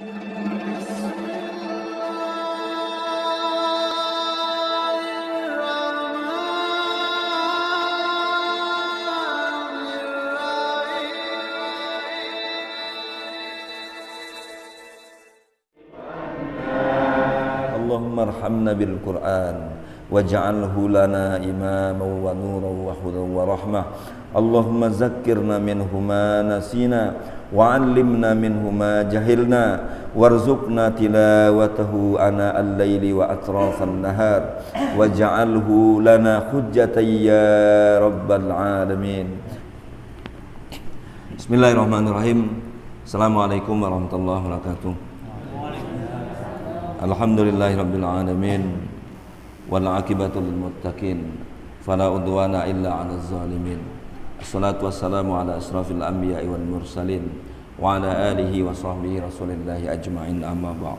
Allahumma arhamna bil Qur'an waj'alhu lana imaman wa nuran wa hudan wa rahmah. Allahumma zakkirna minhu ma nasina wa 'allimna minhu ma jahilna warzuqna tilawatahu ana al-laili wa atrafan nahar waj'alhu lana hujjatan ya rabbal alamin. Bismillahirrahmanirrahim. Assalamualaikum warahmatullahi wabarakatuh. Alhamdulillahirabbil alamin wal 'aqibatu lil muttaqin fala udwana illa 'alal zalimin. Assalatu wassalamu ala asrafil anbiya'i wal mursalin wa ala alihi wa sahbihi rasulillahi ajma'in, amma ba'd.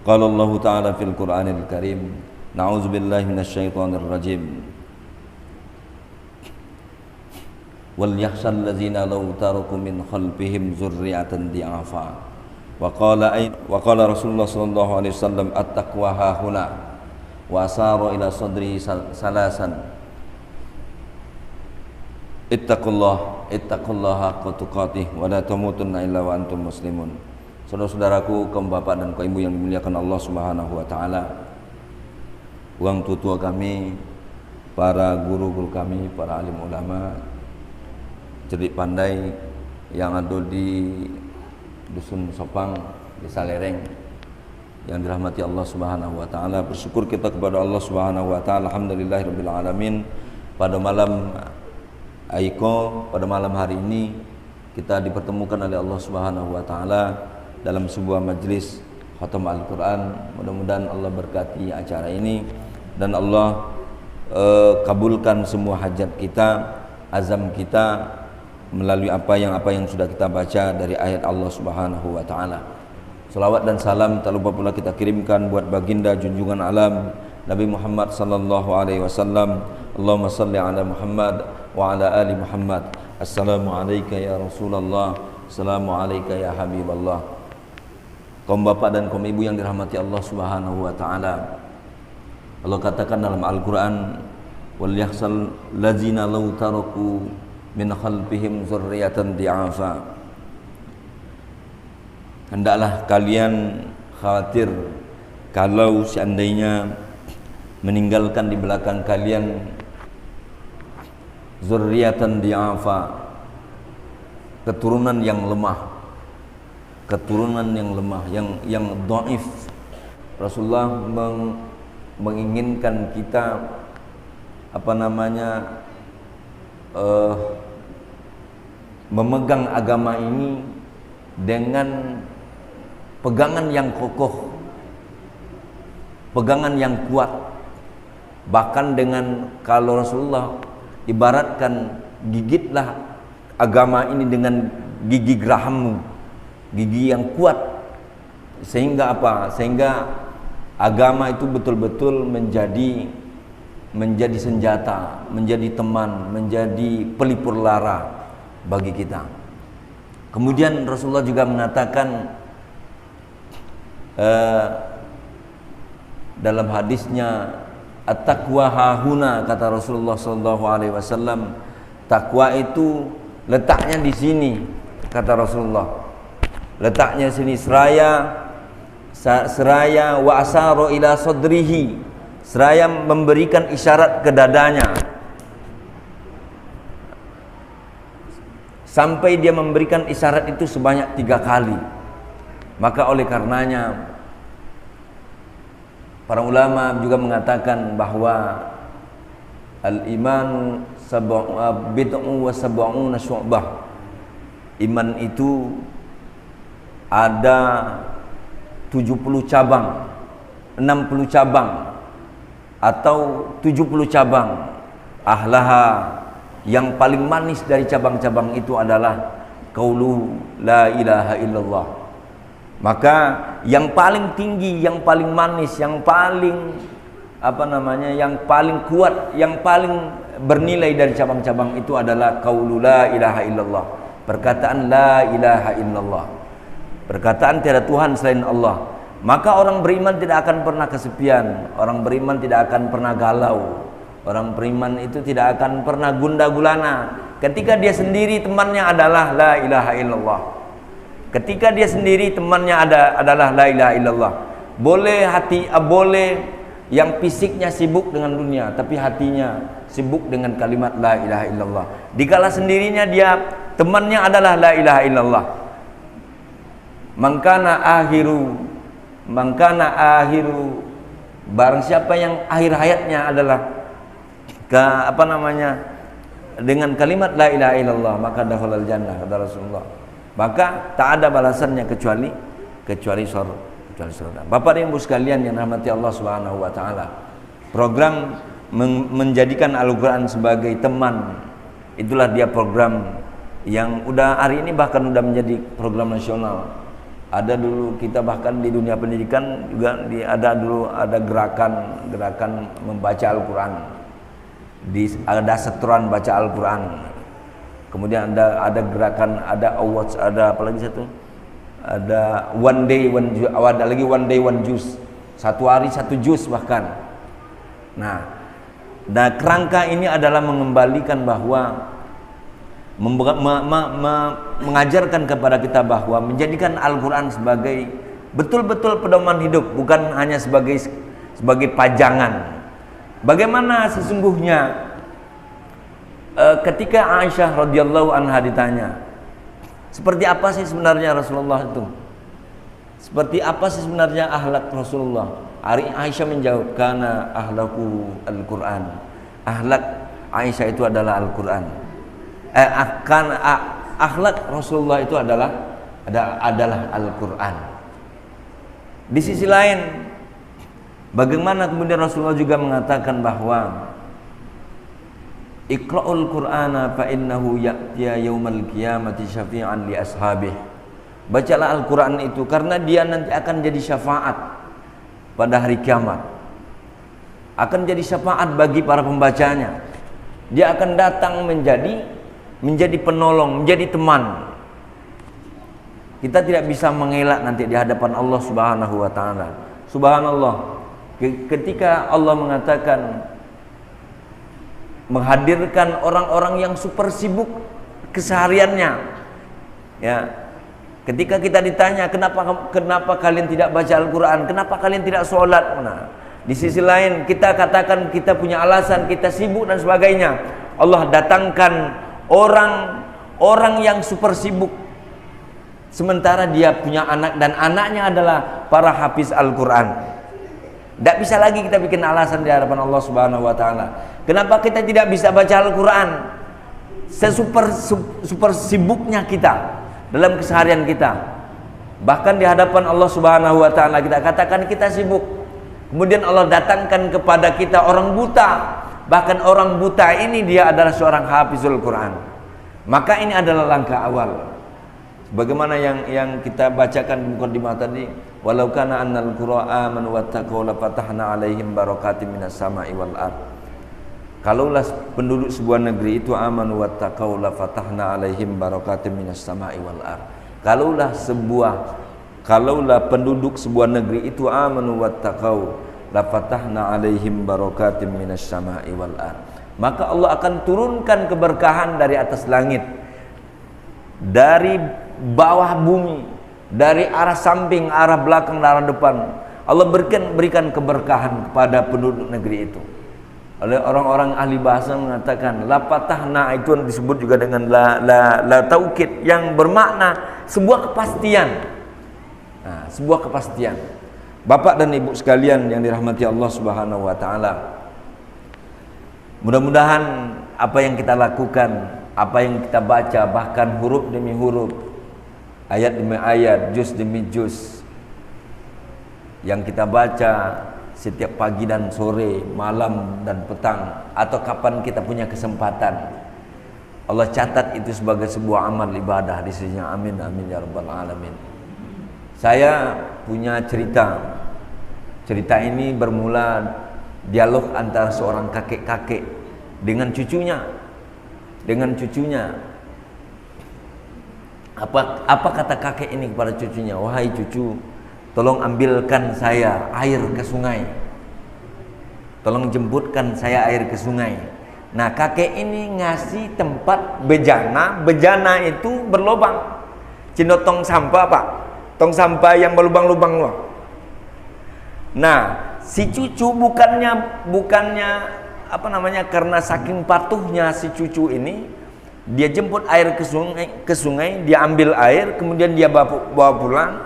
Qala Allah ta'ala fil Qur'anil Karim, na'udzu billahi minasyaitonir rajim. Wal yakhshal ladzina law taraku min khalfihim dzurriatan di'afa. Wa qala Rasulullah sallallahu alaihi wasallam at-taqwa hahuna wa asara ila sadri salasan. Ittaqullaha haqqa tuqatih wa la tamutunna illa wa antum muslimun. Saudara-saudaraku, kaum bapak dan kaum ibu yang dimuliakan Allah Subhanahu wa taala. Orang tua kami, para guru-guru kami, para alim ulama, cerdik pandai yang ada di Dusun Sopang, Desa Lereng, yang dirahmati Allah Subhanahu wa taala. Bersyukur kita kepada Allah Subhanahu wa taala, alhamdulillahirabbil alamin. Pada malam Aiko, pada malam hari ini kita dipertemukan oleh Allah Subhanahu wa taala dalam sebuah majelis khatam Al-Qur'an. Mudah-mudahan Allah berkati acara ini dan Allah kabulkan semua hajat kita, azam kita melalui apa yang sudah kita baca dari ayat Allah Subhanahu wa taala. Salawat dan salam tak lupa pula kita kirimkan buat baginda junjungan alam Nabi Muhammad sallallahu alaihi wasallam. Allahumma salli ala Muhammad wa ala ali Muhammad. Assalamu alayka ya Rasulullah, assalamu alayka ya Habiballah. Kaum bapak dan kaum ibu yang dirahmati Allah Subhanahu wa taala, Allah katakan dalam Al-Qur'an, wal yakhsal ladzina law taraku min khalfihim dzurriatan di'afa. Hendaklah kalian khawatir kalau seandainya meninggalkan di belakang kalian dzurriatan di'afa, keturunan yang lemah, yang dhaif. Rasulullah menginginkan kita memegang agama ini dengan pegangan yang kokoh, pegangan yang kuat. Bahkan dengan, kalau Rasulullah ibaratkan, gigitlah agama ini dengan gigi gerahammu, gigi yang kuat, sehingga apa? Sehingga agama itu betul-betul menjadi senjata, menjadi teman, menjadi pelipur lara bagi kita. Kemudian Rasulullah juga mengatakan dalam hadisnya, at-taqwa hahuna, kata Rasulullah sallallahu alaihi wasallam, takwa itu letaknya di sini, kata Rasulullah. Letaknya sini, seraya wa asaro ila sadrihi, seraya memberikan isyarat ke dadanya, sampai dia memberikan isyarat itu sebanyak 3 kali. Maka oleh karenanya para ulama juga mengatakan bahwa al-iman bid'un wa sab'una syu'bah. Iman itu ada 70 cabang, 60 cabang, atau 70 cabang. Ahlaha, yang paling manis dari cabang-cabang itu adalah qaulu la ilaha illallah. Maka yang paling tinggi, yang paling manis, yang paling yang paling kuat, yang paling bernilai dari cabang-cabang itu adalah qaulu la ilaha illallah. perkataan la ilaha illallah, perkataan tiada Tuhan selain Allah, maka orang beriman tidak akan pernah kesepian, orang beriman tidak akan pernah galau, orang beriman itu tidak akan pernah gundah gulana. Ketika dia sendiri temannya adalah la ilaha illallah, ketika dia sendiri temannya adalah la ilaha illallah. Boleh yang fisiknya sibuk dengan dunia, tapi hatinya sibuk dengan kalimat la ilaha illallah. Dikala sendirinya dia temannya adalah la ilaha illallah. Mangkana akhiru, barang siapa yang akhir hayatnya adalah dengan kalimat la ilaha illallah, maka dakhalal jannah, kata Rasulullah. Maka tak ada balasannya kecuali surga. Bapak dan Ibu sekalian yang rahmati Allah Subhanahu wa taala, program menjadikan Al-Qur'an sebagai teman, itulah dia program yang hari ini bahkan udah menjadi program nasional. Ada dulu kita bahkan di dunia pendidikan juga ada gerakan membaca Al-Qur'an. Ada setoran baca Al-Quran, kemudian ada gerakan, ada awards, ada apa lagi satu, ada one day one juz, satu hari satu juz bahkan. Nah, kerangka ini adalah mengembalikan bahwa mengajarkan kepada kita bahwa menjadikan Al-Quran sebagai betul-betul pedoman hidup, bukan hanya sebagai pajangan. Bagaimana sesungguhnya ketika Aisyah radhiyallahu anha ditanya, seperti apa sih sebenarnya Rasulullah itu? Seperti apa sih sebenarnya akhlak Rasulullah? Aisyah menjawab, kana ahlaku Al-Quran. Akhlak Aisyah itu adalah Al-Quran. Akhlak Rasulullah itu adalah Al-Quran. Di sisi lain, bagaimana kemudian Rasulullah juga mengatakan bahwa Iqra'ul Qur'ana fa innahu ya'tiya yaumal qiyamati syafi'an li ashabih. Bacalah Al-Qur'an itu karena dia nanti akan jadi syafaat pada hari kiamat. Akan jadi syafaat bagi para pembacanya. Dia akan datang menjadi penolong, menjadi teman. Kita tidak bisa mengelak nanti di hadapan Allah Subhanahu wa taala. Subhanallah. Ketika Allah mengatakan menghadirkan orang-orang yang super sibuk kesehariannya, ya, ketika kita ditanya kenapa kalian tidak baca Al-Quran, kenapa kalian tidak sholat, nah, di sisi lain kita katakan kita punya alasan, kita sibuk dan sebagainya. Allah datangkan orang yang super sibuk, sementara dia punya anak dan anaknya adalah para hafiz Al-Quran. Tidak bisa lagi kita bikin alasan di hadapan Allah Subhanahu wa taala. Kenapa kita tidak bisa baca Al-Quran? Super sibuknya kita dalam keseharian kita. Bahkan di hadapan Allah Subhanahu wa taala kita katakan kita sibuk. Kemudian Allah datangkan kepada kita orang buta. Bahkan orang buta ini dia adalah seorang hafizul Quran. Maka ini adalah langkah awal. Bagaimana yang kita bacakan di mukadimah tadi, walau kana annal qura amanu wattaqau la fatahna alaihim barakatim minas sama'i wal ard. Kalaulah penduduk sebuah negeri itu amanu wattaqau la fatahna alaihim barakatim minas sama'i wal ard. Kalaulah penduduk sebuah negeri itu amanu wattaqau la fatahna alaihim barakatim minas sama'i wal ard. Maka Allah akan turunkan keberkahan dari atas langit, dari bawah bumi, dari arah samping, arah belakang, arah depan. Allah berikan keberkahan kepada penduduk negeri itu. Oleh orang-orang ahli bahasa mengatakan la patahna itu disebut juga dengan la taukid yang bermakna sebuah kepastian. Nah, sebuah kepastian. Bapak dan Ibu sekalian yang dirahmati Allah Subhanahu wa taala, mudah-mudahan apa yang kita lakukan, apa yang kita baca, bahkan huruf demi huruf, ayat demi ayat, juz demi juz yang kita baca setiap pagi dan sore, malam dan petang, atau kapan kita punya kesempatan, Allah catat itu sebagai sebuah amal ibadah di sisinya. Amin amin ya rabbal alamin. Saya punya cerita. Cerita ini bermula dialog antara seorang kakek-kakek dengan cucunya. Apa kata kakek ini kepada cucunya? Wahai cucu, tolong ambilkan saya air ke sungai. Tolong jemputkan saya air ke sungai. Nah, kakek ini ngasih tempat bejana. Bejana itu berlubang. Cino tong sampah, Pak. Tong sampah yang berlubang-lubang loh. Nah, si cucu bukannya karena saking patuhnya si cucu ini, dia jemput air ke sungai, dia ambil air, kemudian dia bawa pulang.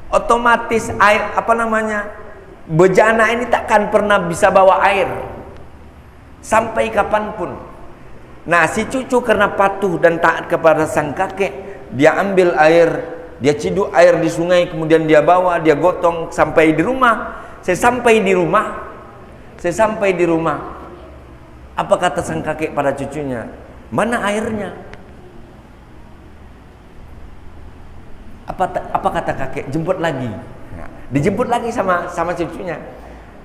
Otomatis air bejana ini takkan pernah bisa bawa air sampai kapanpun. Nah, si cucu karena patuh dan taat kepada sang kakek, dia ambil air, dia ciduk air di sungai, kemudian dia bawa, dia gotong sampai di rumah. Sesampai di rumah, apa kata sang kakek pada cucunya? Mana airnya? Apa kata kakek? Jemput lagi. Nah, dijemput lagi sama cucunya.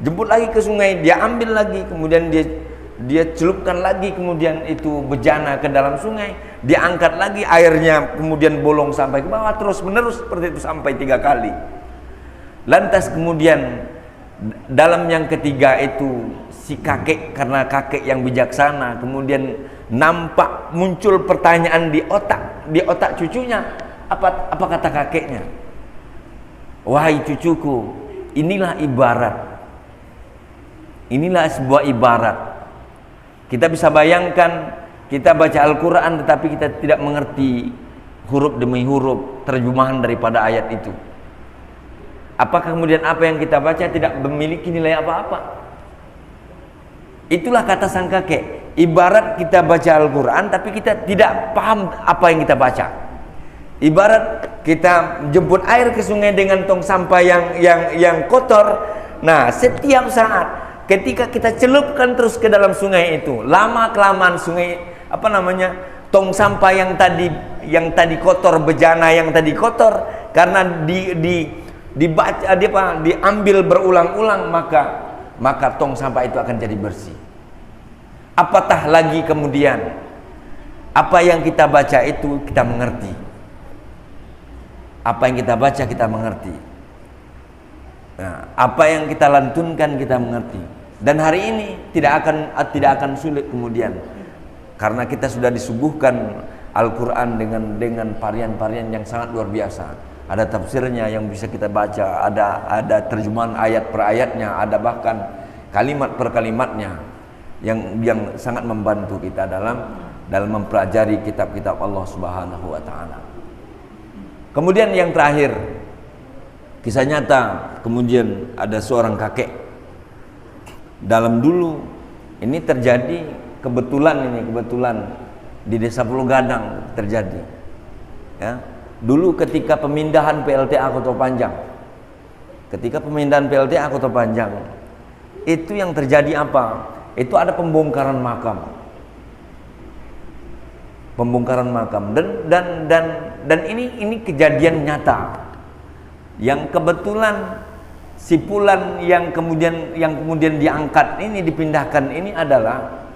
Jemput lagi ke sungai, dia ambil lagi, kemudian dia celupkan lagi kemudian itu bejana ke dalam sungai, dia angkat lagi airnya, kemudian bolong sampai ke bawah, terus menerus seperti itu sampai 3 kali. Lantas kemudian dalam yang ketiga itu si kakek, karena kakek yang bijaksana, kemudian nampak muncul pertanyaan di otak cucunya. Apa kata kakeknya? Wahai cucuku, inilah sebuah ibarat. Kita bisa bayangkan, kita baca Al-Quran tetapi kita tidak mengerti huruf demi huruf terjemahan daripada ayat itu. Apakah kemudian apa yang kita baca tidak memiliki nilai apa-apa? Itulah kata sang kakek. Ibarat kita baca Al-Quran tapi kita tidak paham apa yang kita baca. Ibarat kita jemput air ke sungai dengan tong sampah yang kotor. Nah, setiap saat ketika kita celupkan terus ke dalam sungai itu, lama kelamaan sungai tong sampah yang tadi kotor, bejana yang tadi kotor, karena diambil berulang-ulang, maka tong sampah itu akan jadi bersih. Apatah lagi kemudian apa yang kita baca itu kita mengerti. Apa yang kita baca kita mengerti. Nah, apa yang kita lantunkan kita mengerti. Dan hari ini tidak akan sulit kemudian, karena kita sudah disuguhkan Al-Quran dengan varian-varian yang sangat luar biasa. Ada tafsirnya yang bisa kita baca, ada terjemahan ayat per ayatnya, ada bahkan kalimat per kalimatnya yang sangat membantu kita dalam mempelajari kitab-kitab Allah Subhanahu wa taala. Kemudian yang terakhir, kisah nyata, kemudian ada seorang kakek. Dalam dulu ini terjadi kebetulan di Desa Pulau Gadang terjadi. Ya. Dulu ketika pemindahan PLTA Kota Panjang. Itu yang terjadi apa? Itu ada pembongkaran makam. Dan ini kejadian nyata. Yang kebetulan sipulan yang kemudian diangkat ini, dipindahkan ini adalah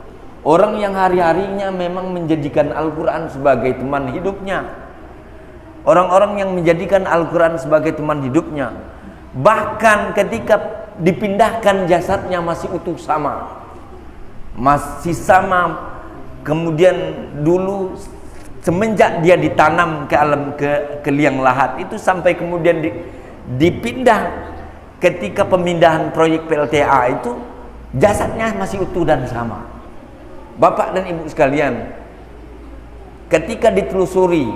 orang yang hari-harinya memang menjadikan Al-Quran sebagai teman hidupnya. Orang-orang yang menjadikan Al-Quran sebagai teman hidupnya. Bahkan ketika dipindahkan jasadnya masih utuh sama. Kemudian dulu semenjak dia ditanam ke liang lahat itu sampai kemudian dipindah, ketika pemindahan proyek PLTA itu jasadnya masih utuh dan sama. Bapak dan Ibu sekalian, ketika ditelusuri,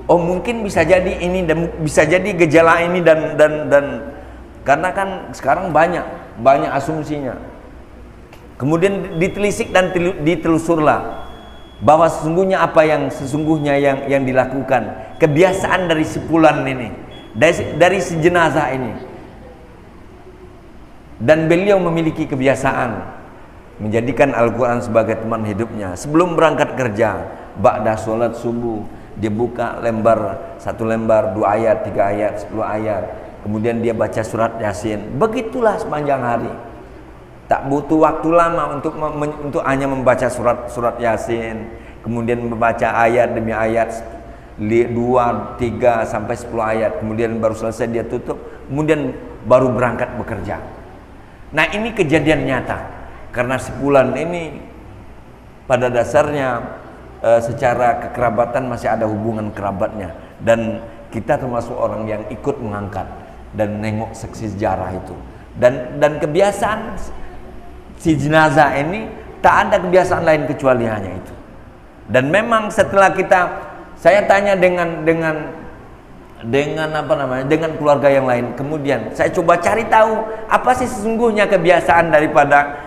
oh mungkin bisa jadi ini dan bisa jadi gejala ini dan karena kan sekarang banyak asumsinya. Kemudian ditelisik dan ditelusurlah bahwa sesungguhnya yang dilakukan, kebiasaan dari sipulan ini, dari si jenazah ini. Dan beliau memiliki kebiasaan menjadikan Al-Quran sebagai teman hidupnya. Sebelum berangkat kerja, ba'da sholat subuh, dia buka satu lembar, 2 ayat, 3 ayat, 10 ayat. Kemudian dia baca surat Yasin. Begitulah sepanjang hari. Tak butuh waktu lama untuk hanya membaca surat Yasin, kemudian membaca ayat demi ayat 2, 3 sampai 10 ayat, kemudian baru selesai dia tutup, kemudian baru berangkat bekerja. Nah, ini kejadian nyata karena si Fulan ini pada dasarnya secara kekerabatan masih ada hubungan kerabatnya, dan kita termasuk orang yang ikut mengangkat dan nengok seksi sejarah itu, dan kebiasaan si jenazah ini tak ada kebiasaan lain kecuali hanya itu. Dan memang setelah saya tanya dengan keluarga yang lain, kemudian saya coba cari tahu apa sih sesungguhnya kebiasaan daripada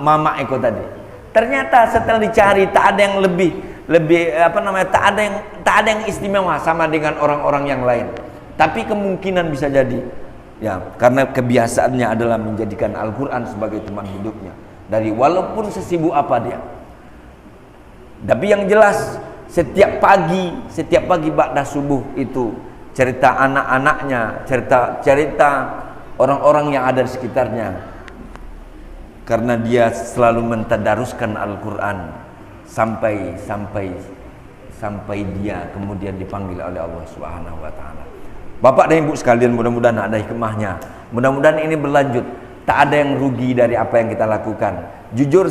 mama Eko tadi. Ternyata setelah dicari tak ada yang tak ada yang istimewa sama dengan orang-orang yang lain. Tapi kemungkinan bisa jadi ya karena kebiasaannya adalah menjadikan Al-Qur'an sebagai teman hidupnya dari walaupun sesibuk apa dia. Tapi yang jelas setiap pagi ba'da subuh itu cerita anak-anaknya, cerita orang-orang yang ada di sekitarnya. Karena dia selalu mentadaruskan Al-Qur'an sampai dia kemudian dipanggil oleh Allah Subhanahu wa taala. Bapak dan Ibu sekalian, mudah-mudahan ada hikmahnya. Mudah-mudahan ini berlanjut. Tak ada yang rugi dari apa yang kita lakukan. Jujur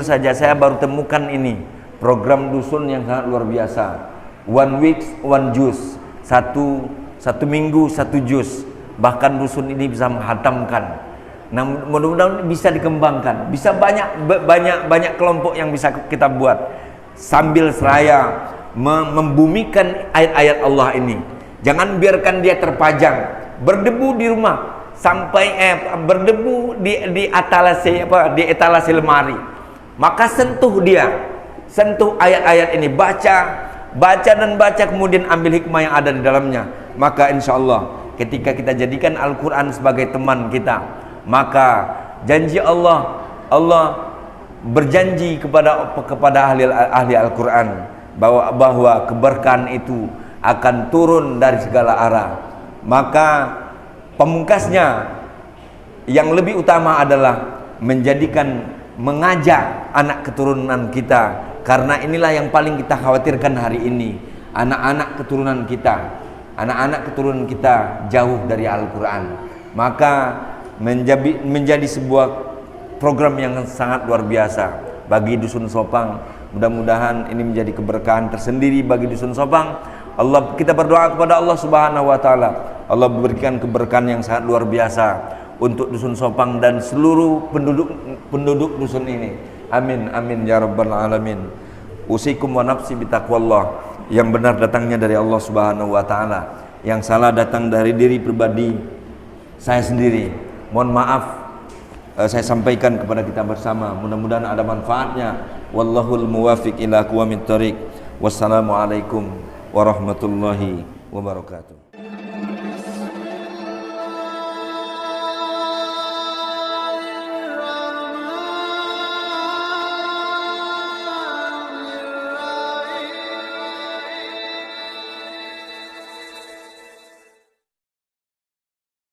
saja saya baru temukan ini program dusun yang sangat luar biasa. 1 week 1 juz. Satu minggu 1 juz. Bahkan dusun ini bisa menghatamkan. Nah, mudah-mudahan bisa dikembangkan, bisa banyak kelompok yang bisa kita buat sambil seraya membumikan ayat-ayat Allah ini. Jangan biarkan dia terpajang, berdebu di rumah sampai berdebu di etalase lemari. Maka sentuh ayat-ayat ini, baca kemudian ambil hikmah yang ada di dalamnya. Maka insya Allah ketika kita jadikan Al-Quran sebagai teman kita, maka janji Allah berjanji kepada ahli Al-Quran bahwa keberkahan itu akan turun dari segala arah. Maka pemungkasnya yang lebih utama adalah mengajak anak keturunan kita, karena inilah yang paling kita khawatirkan hari ini. Anak-anak keturunan kita jauh dari Al-Quran. Maka menjadi sebuah program yang sangat luar biasa bagi Dusun Sopang. Mudah-mudahan ini menjadi keberkahan tersendiri bagi Dusun Sopang. Kita berdoa kepada Allah Subhanahu wa taala, Allah berikan keberkahan yang sangat luar biasa untuk Dusun Sopang dan seluruh penduduk dusun ini. Amin amin ya rabbal alamin. Usikum wa nafsi bitaqwallah. Yang benar datangnya dari Allah Subhanahu wa taala, yang salah datang dari diri pribadi saya sendiri. Mohon maaf saya sampaikan kepada kita bersama, mudah-mudahan ada manfaatnya. Wallahul muwafiq ila aqwamit thoriq. Wassalamualaikum warahmatullahi wabarakatuh.